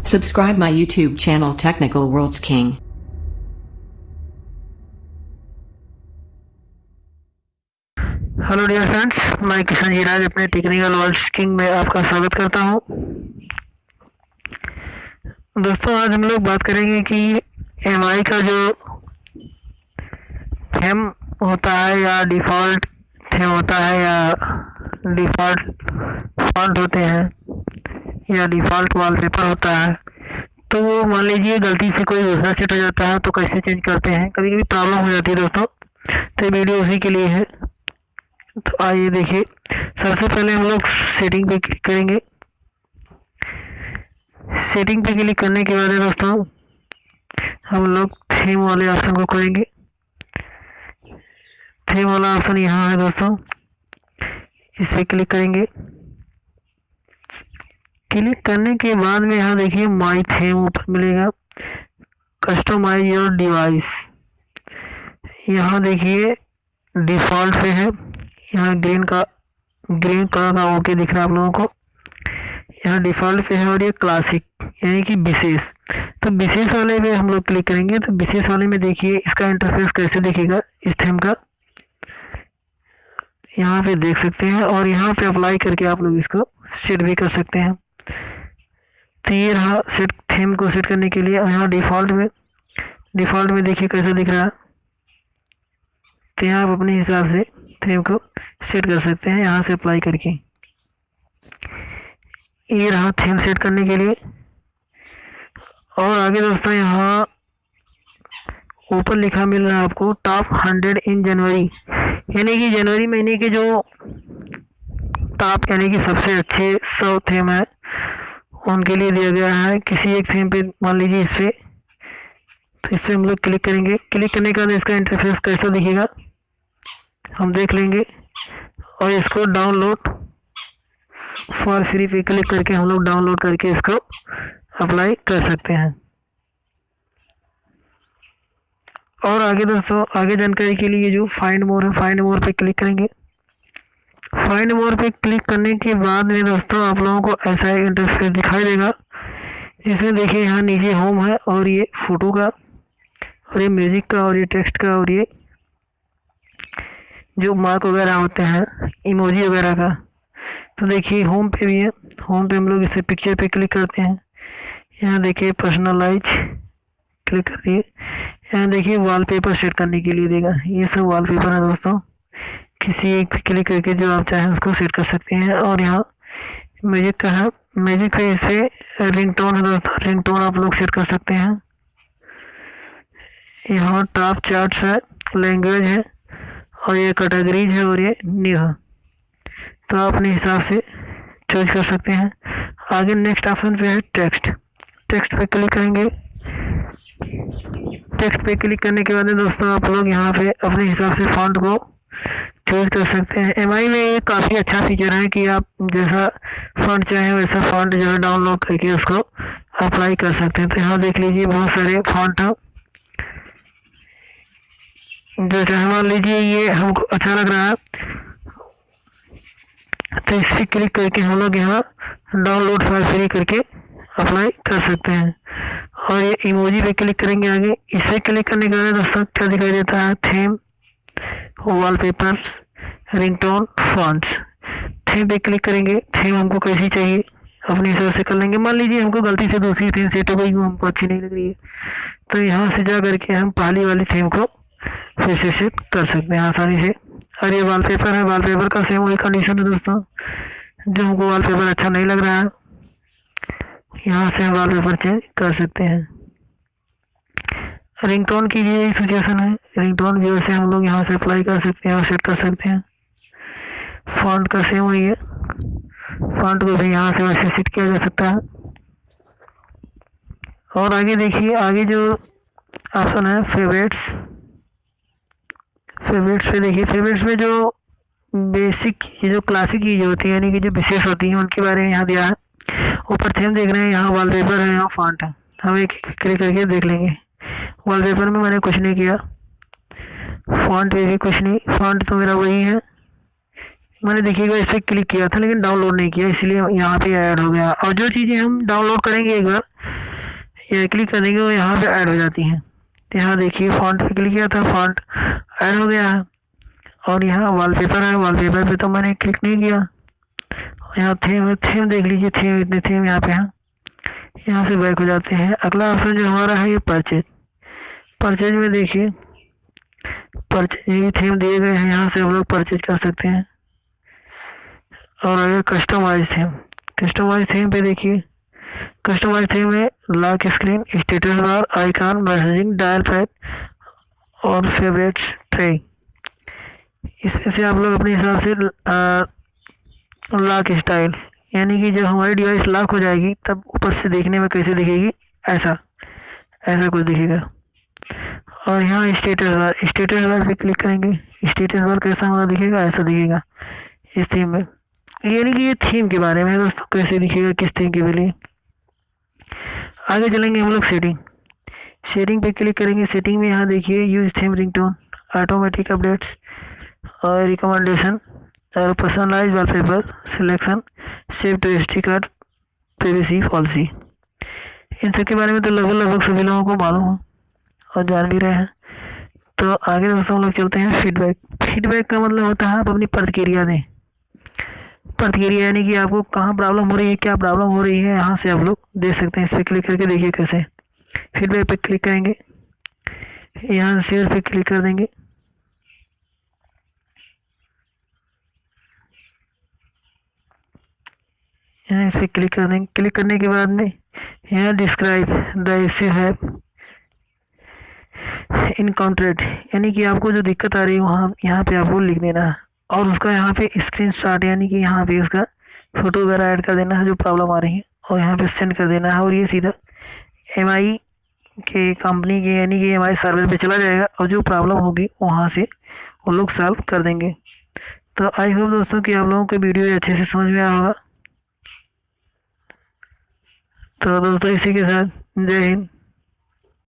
Subscribe my YouTube channel Technical Worlds King. Hello dear friends, मैं किशन जीराज अपने technical world's king में आपका स्वागत करता हूं। दोस्तों, आज हम लोग बात करेंगे कि एमआई का जो थीम होता है या डिफ़ॉल्ट थीम होता है या डिफ़ॉल्ट फॉन्ट होते हैं या डिफ़ॉल्ट वॉलपेपर होता है, तो वो मान लीजिए गलती से कोई दूसरा सेट हो जाता है तो कैसे चेंज करते हैं। कभी कभी प्रॉब्लम हो जाती है दोस्तों, तो ये वीडियो उसी के लिए है। तो आइए देखिए, सबसे पहले हम लोग सेटिंग पे क्लिक करेंगे। सेटिंग पे क्लिक करने के बाद दोस्तों हम लोग थीम वाले ऑप्शन को खोलेंगे। थीम वाला ऑप्शन यहाँ है दोस्तों, इस पे क्लिक करेंगे। क्लिक करने के बाद में यहाँ देखिए माई थीम ऊपर मिलेगा, कस्टमाइज योर डिवाइस। यहाँ देखिए डिफ़ॉल्ट पे है, यहाँ ग्रीन कलर का ओके दिख रहा है आप लोगों को। यहाँ डिफ़ॉल्ट पे है और ये क्लासिक यानी कि विशेष। तो विशेष वाले में हम लोग क्लिक करेंगे। तो विशेष वाले में देखिए इसका इंटरफेस कैसे दिखेगा इस थीम का, यहाँ पे देख सकते हैं। और यहाँ पे अप्लाई करके आप लोग इसको सेट भी कर सकते हैं। तो ये रहा सेट, थीम को सेट करने के लिए। और यहाँ डिफ़ॉल्ट में देखिए कैसा दिख रहा है। तो यहाँ आप अपने हिसाब से थीम को सेट कर सकते हैं यहाँ से अप्लाई करके। ये रहा थीम सेट करने के लिए। और आगे दोस्तों यहाँ ऊपर लिखा मिल रहा है आपको टॉप 100 इन जनवरी, यानी कि जनवरी महीने के जो टॉप यानी कि सबसे अच्छे 100 थीम है उनके लिए दिया गया है। किसी एक थीम पे मान लीजिए इस पे, तो इस पे हम लोग क्लिक करेंगे। क्लिक करने के बाद इसका इंटरफेस कैसा दिखेगा हम देख लेंगे। और इसको डाउनलोड फॉर फ्री पे क्लिक करके हम लोग डाउनलोड करके इसको अप्लाई कर सकते हैं। और आगे दोस्तों, आगे जानकारी के लिए जो फाइंड मोर है, फाइंड मोर पे क्लिक करेंगे। फाइंड मोर पे क्लिक करने के बाद में दोस्तों आप लोगों को ऐसा एक इंटरफेस दिखाई देगा, जिसमें देखिए यहाँ नीचे होम है और ये फ़ोटो का और ये म्यूज़िक का और ये टेक्स्ट का और ये जो मार्क वगैरह होते हैं इमोजी वगैरह का। तो देखिए होम पे भी है। होम पे हम लोग इसे पिक्चर पे क्लिक करते हैं। यहाँ देखिए पर्सनलाइज क्लिक कर दिए। यहाँ देखिए वॉलपेपर सेट करने के लिए देगा। ये सब वॉलपेपर है दोस्तों, किसी एक पे क्लिक करके जो आप चाहें उसको सेट कर सकते हैं। और यहाँ म्यूजिक का है, म्यूजिक पे इस पे रिंगटोन है दोस्तों, रिंगटोन आप लोग सेट कर सकते हैं। यहाँ टॉप चार्ट्स है, लैंग्वेज है और ये कैटेगरीज है और ये न्यू है, तो आप अपने हिसाब से चॉइस कर सकते हैं। आगे नेक्स्ट ऑप्शन पे है टेक्स्ट। टेक्स्ट पे क्लिक करेंगे। टेक्स्ट पे क्लिक करने के बाद दोस्तों आप लोग यहाँ पे अपने हिसाब से फॉन्ट को चूज कर सकते हैं। एमआई में ये काफ़ी अच्छा फीचर है कि आप जैसा फॉन्ट चाहें वैसा फॉन्ट जो है डाउनलोड करके उसको अप्लाई कर सकते हैं। तो यहाँ देख लीजिए बहुत सारे फॉन्ट हैं, जो चाहे मान लीजिए ये हमको अच्छा लग रहा है तो इस पर क्लिक करके हम लोग यहाँ डाउनलोड फॉर फ्री करके अप्लाई कर सकते हैं। और ये इमोजी पे क्लिक करेंगे। आगे इस पर क्लिक करने के बाद दोस्तों क्या दिखाई देता है, theme, wallpapers, ringtone, fonts. Theme पे क्लिक करेंगे। थीम हमको कैसी चाहिए अपने हिसाब से कर लेंगे। मान लीजिए हमको गलती से दूसरी थीम सेट हो गई, वो हमको अच्छी नहीं लग रही है, तो यहाँ से जा करके हम पहली वाली थीम को फिर से सेट कर सकते हैं आसानी से। और ये वॉलपेपर है, वॉलपेपर का सेम वही कंडीशन है दोस्तों, जो हमको वॉलपेपर अच्छा नहीं लग रहा है यहाँ से हम वॉलपेपर चेंज कर सकते हैं। रिंगटोन की भी यही सिचुएशन है, रिंगटोन भी वैसे हम लोग यहाँ से अप्लाई कर सकते हैं और सेट कर सकते हैं। फॉन्ट का सेम वही है, फॉन्ट को भी यहाँ से वैसे सेट किया जा सकता है। और आगे देखिए, आगे जो ऑप्शन है फेवरेट्स, फेवरेट्स पे देखिए, फेवरेट्स में जो बेसिक ये जो क्लासिक चीज़ें होती हैं यानी कि जो विशेष होती हैं उनके बारे में यहाँ दिया है। ऊपर थीम देख रहे हैं, यहाँ वॉलपेपर है, यहाँ फॉन्ट है, हम एक क्लिक करके देख लेंगे। वॉलपेपर में मैंने कुछ नहीं किया, फॉन्ट पे भी कुछ नहीं, फॉन्ट तो मेरा वही है। मैंने देखिएगा इस पर क्लिक किया था लेकिन डाउनलोड नहीं किया, इसलिए यहाँ पे ऐड हो गया। और जो चीज़ें हम डाउनलोड करेंगे एक बार ये क्लिक करने के वो यहाँ पे ऐड हो जाती हैं। तो यहाँ देखिए फॉन्ट पे क्लिक किया था, फॉन्ट ऐड हो गया है। और यहाँ वॉलपेपर है, वॉलपेपर पे तो मैंने क्लिक नहीं किया। यहाँ थीम, थीम देख लीजिए, थीम इतने थीम यहाँ पे हैं। यहाँ से बैक हो जाते हैं। अगला ऑप्शन जो हमारा है ये परचेज। परचेज में देखिए, परचेज भी थीम दिए गए हैं, यहाँ से हम लोग परचेज कर सकते हैं। और अगर कस्टमाइज थीम, कस्टमाइज थीम पे देखिए, कस्टमाइज थीम में lock screen, status bar, icon, messaging, dial pad और फेवरेट्स ट्रे। इसमें से आप लोग अपने हिसाब से लॉक स्टाइल, यानी कि जब हमारी डिवाइस लॉक हो जाएगी तब ऊपर से देखने में कैसे दिखेगी, ऐसा ऐसा कुछ दिखेगा। और यहाँ स्टेटस बार, स्टेटस बार पे क्लिक करेंगे, स्टेटस बार कैसा हमारा दिखेगा, ऐसा दिखेगा इस थीम में। यानी कि ये थीम के बारे में है दोस्तों, कैसे दिखेगा किस थीम के लिए। आगे चलेंगे हम लोग सेटिंग। सेटिंग पे क्लिक करेंगे। सेटिंग में यहाँ देखिए use theme, ringtone, automatic updates और रिकमेंडेशन और personalise wallpaper, selection, save to SD card, privacy policy. इन सब के बारे में तो लगभग सभी लोगों को मालूम हो और जान भी रहे हैं। तो आगे दोस्तों हम लोग चलते हैं फीडबैक। फीडबैक का मतलब होता है आप अपनी प्रतिक्रिया दें। प्रतिक्रिया यानी कि आपको कहाँ प्रॉब्लम हो रही है, क्या प्रॉब्लम हो रही है, यहाँ से आप लोग दे सकते हैं। इस पर क्लिक करके देखिए कैसे। फीडबैक पे क्लिक करेंगे, यहाँ शेयर पे क्लिक कर देंगे। यहाँ इस पर क्लिक कर देंगे। क्लिक करने के बाद में यहाँ डिस्क्राइब द इश्यू है इनकाउंटर्ड, यानी कि आपको जो दिक्कत आ रही है वहाँ यहाँ पे आपको लिख देना है। और उसका यहाँ पे स्क्रीनशॉट, यानी कि यहाँ पे इसका फोटो वगैरह ऐड कर देना है जो प्रॉब्लम आ रही है, और यहाँ पे सेंड कर देना है। और ये सीधा एमआई के कंपनी के, यानी कि एमआई सर्वर पे चला जाएगा और जो प्रॉब्लम होगी वहाँ से वो लोग सॉल्व कर देंगे। तो आई होप दोस्तों कि आप लोगों को वीडियो अच्छे से समझ में आया होगा। तो दोस्तों इसी के साथ जय हिंद।